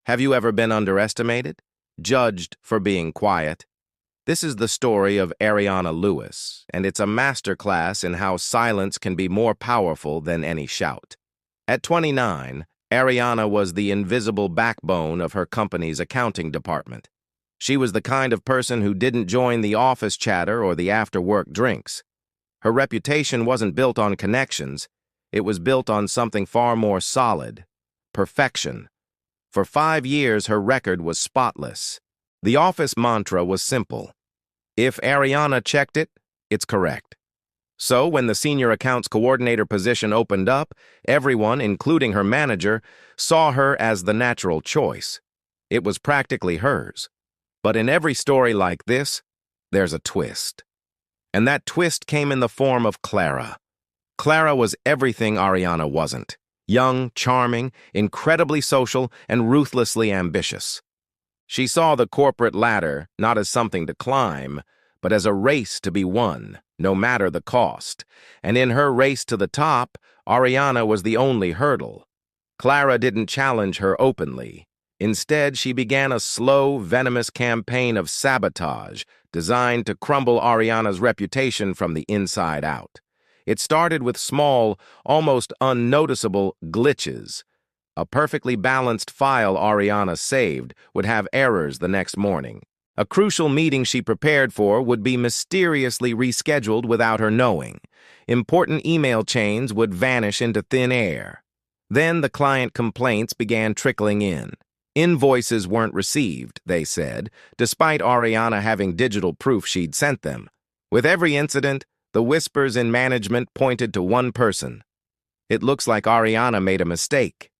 Have you ever been underestimated? Judged for being quiet? This is the story of Ariana Lewis, and it's a masterclass in how silence can be more powerful than any shout. At 29, Ariana was the invisible backbone of her company's accounting department. She was the kind of person who didn't join the office chatter or the after-work drinks. Her reputation wasn't built on connections. It was built on something far more solid: perfection. For 5 years, her record was spotless. The office mantra was simple: if Ariana checked it, it's correct. So when the senior accounts coordinator position opened up, everyone, including her manager, saw her as the natural choice. It was practically hers. But in every story like this, there's a twist. And that twist came in the form of Clara. Clara was everything Ariana wasn't: young, charming, incredibly social, and ruthlessly ambitious. She saw the corporate ladder not as something to climb, but as a race to be won, no matter the cost. And in her race to the top, Ariana was the only hurdle. Clara didn't challenge her openly. Instead, she began a slow, venomous campaign of sabotage designed to crumble Ariana's reputation from the inside out. It started with small, almost unnoticeable glitches. A perfectly balanced file Ariana saved would have errors the next morning. A crucial meeting she prepared for would be mysteriously rescheduled without her knowing. Important email chains would vanish into thin air. Then the client complaints began trickling in. Invoices weren't received, they said, despite Ariana having digital proof she'd sent them. With every incident, the whispers in management pointed to one person. It looks like Ariana made a mistake.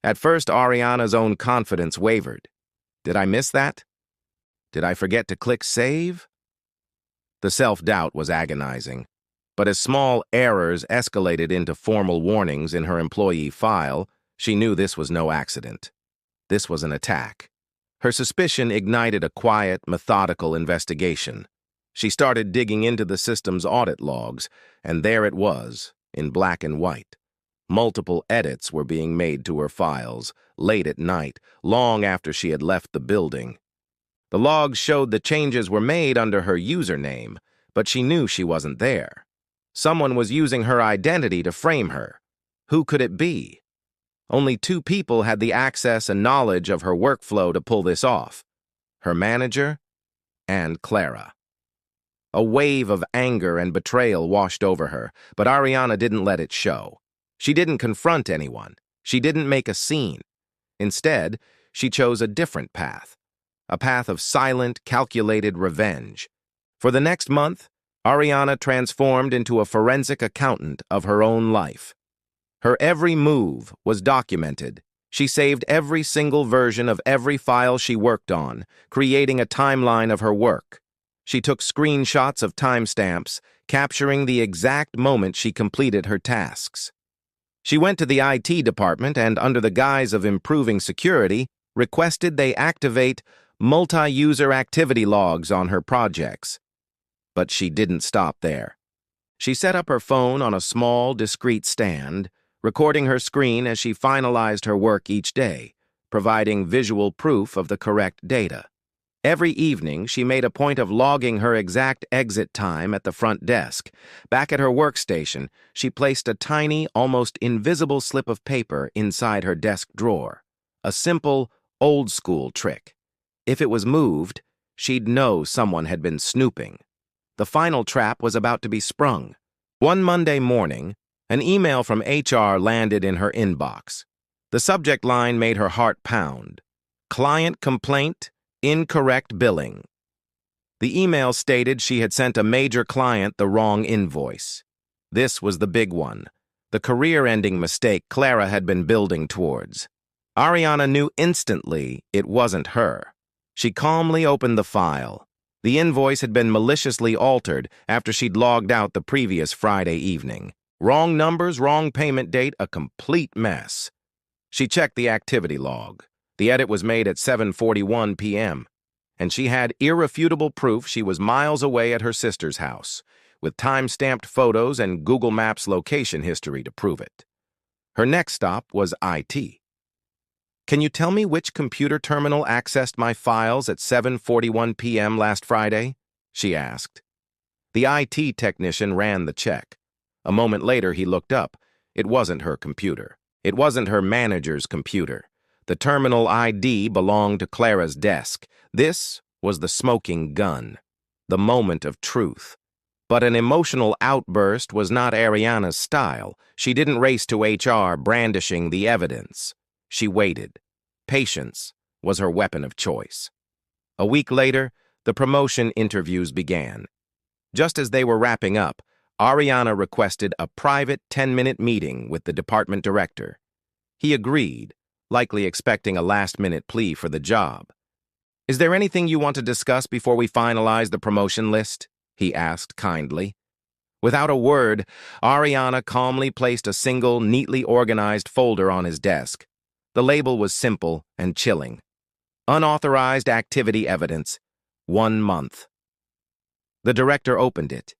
At first, Ariana's own confidence wavered. Did I miss that? Did I forget to click save? The self-doubt was agonizing. But as small errors escalated into formal warnings in her employee file, she knew this was no accident. This was an attack. Her suspicion ignited a quiet, methodical investigation. She started digging into the system's audit logs, and there it was, in black and white. Multiple edits were being made to her files, late at night, long after she had left the building. The logs showed the changes were made under her username, but she knew she wasn't there. Someone was using her identity to frame her. Who could it be? Only 2 people had the access and knowledge of her workflow to pull this off: her manager and Clara. A wave of anger and betrayal washed over her, but Ariana didn't let it show. She didn't confront anyone. She didn't make a scene. Instead, she chose a different path. A path of silent, calculated revenge. For the next month, Ariana transformed into a forensic accountant of her own life. Her every move was documented. She saved every single version of every file she worked on, creating a timeline of her work. She took screenshots of timestamps, capturing the exact moment she completed her tasks. She went to the IT department and, under the guise of improving security, requested they activate multi-user activity logs on her projects. But she didn't stop there. She set up her phone on a small, discreet stand, recording her screen as she finalized her work each day, providing visual proof of the correct data. Every evening, she made a point of logging her exact exit time at the front desk. Back at her workstation, she placed a tiny, almost invisible slip of paper inside her desk drawer. A simple, old-school trick. If it was moved, she'd know someone had been snooping. The final trap was about to be sprung. One Monday morning, an email from HR landed in her inbox. The subject line made her heart pound. Client complaint, incorrect billing. The email stated she had sent a major client the wrong invoice. This was the big one, the career-ending mistake Clara had been building towards. Ariana knew instantly it wasn't her. She calmly opened the file. The invoice had been maliciously altered after she'd logged out the previous Friday evening. Wrong numbers, wrong payment date, a complete mess. She checked the activity log. The edit was made at 7:41 p.m., and she had irrefutable proof she was miles away at her sister's house, with time-stamped photos and Google Maps location history to prove it. Her next stop was IT. Can you tell me which computer terminal accessed my files at 7:41 p.m. last Friday? She asked. The IT technician ran the check. A moment later, he looked up. It wasn't her computer. It wasn't her manager's computer. The terminal ID belonged to Clara's desk. This was the smoking gun, the moment of truth. But an emotional outburst was not Ariana's style. She didn't race to HR brandishing the evidence. She waited. Patience was her weapon of choice. A week later, the promotion interviews began. Just as they were wrapping up, Ariana requested a private 10-minute meeting with the department director. He agreed, likely expecting a last-minute plea for the job. "Is there anything you want to discuss before we finalize the promotion list?" he asked kindly. Without a word, Ariana calmly placed a single, neatly organized folder on his desk. The label was simple and chilling. Unauthorized activity evidence. 1 month. The director opened it.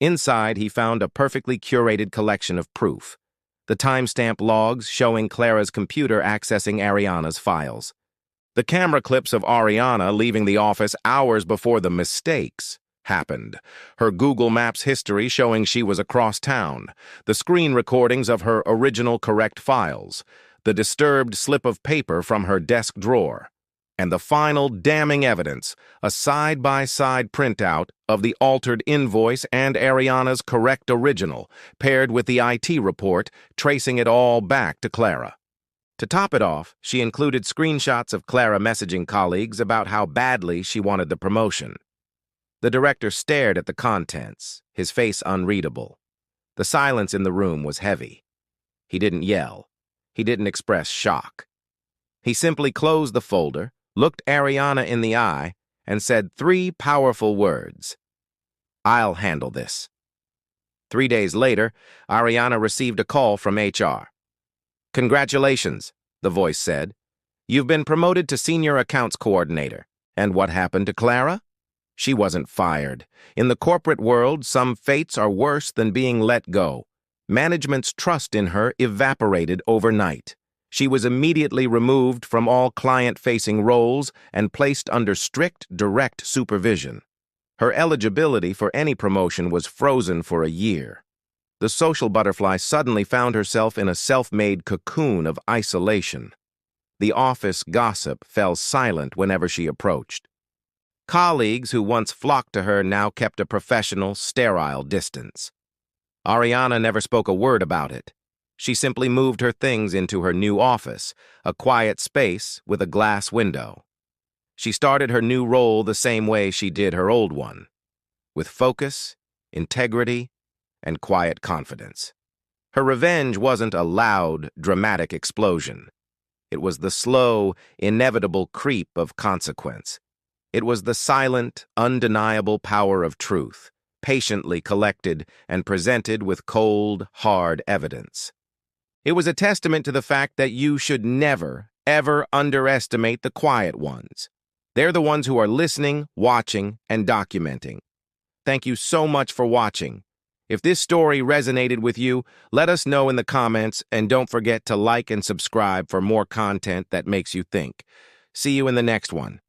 Inside, he found a perfectly curated collection of proof. The timestamp logs showing Clara's computer accessing Ariana's files. The camera clips of Ariana leaving the office hours before the mistakes happened. Her Google Maps history showing she was across town. The screen recordings of her original correct files. The disturbed slip of paper from her desk drawer. And the final damning evidence, a side-by-side printout of the altered invoice and Ariana's correct original, paired with the IT report, tracing it all back to Clara. To top it off, she included screenshots of Clara messaging colleagues about how badly she wanted the promotion. The director stared at the contents, his face unreadable. The silence in the room was heavy. He didn't yell. He didn't express shock. He simply closed the folder, looked Ariana in the eye, and said 3 powerful words. "I'll handle this." 3 days later, Ariana received a call from HR. "Congratulations," the voice said. "You've been promoted to Senior Accounts Coordinator. And what happened to Clara?" She wasn't fired. In the corporate world, some fates are worse than being let go. Management's trust in her evaporated overnight. She was immediately removed from all client-facing roles and placed under strict, direct supervision. Her eligibility for any promotion was frozen for a year. The social butterfly suddenly found herself in a self-made cocoon of isolation. The office gossip fell silent whenever she approached. Colleagues who once flocked to her now kept a professional, sterile distance. Ariana never spoke a word about it. She simply moved her things into her new office, a quiet space with a glass window. She started her new role the same way she did her old one, with focus, integrity, and quiet confidence. Her revenge wasn't a loud, dramatic explosion. It was the slow, inevitable creep of consequence. It was the silent, undeniable power of truth, patiently collected and presented with cold, hard evidence. It was a testament to the fact that you should never, ever underestimate the quiet ones. They're the ones who are listening, watching, and documenting. Thank you so much for watching. If this story resonated with you, let us know in the comments, and don't forget to like and subscribe for more content that makes you think. See you in the next one.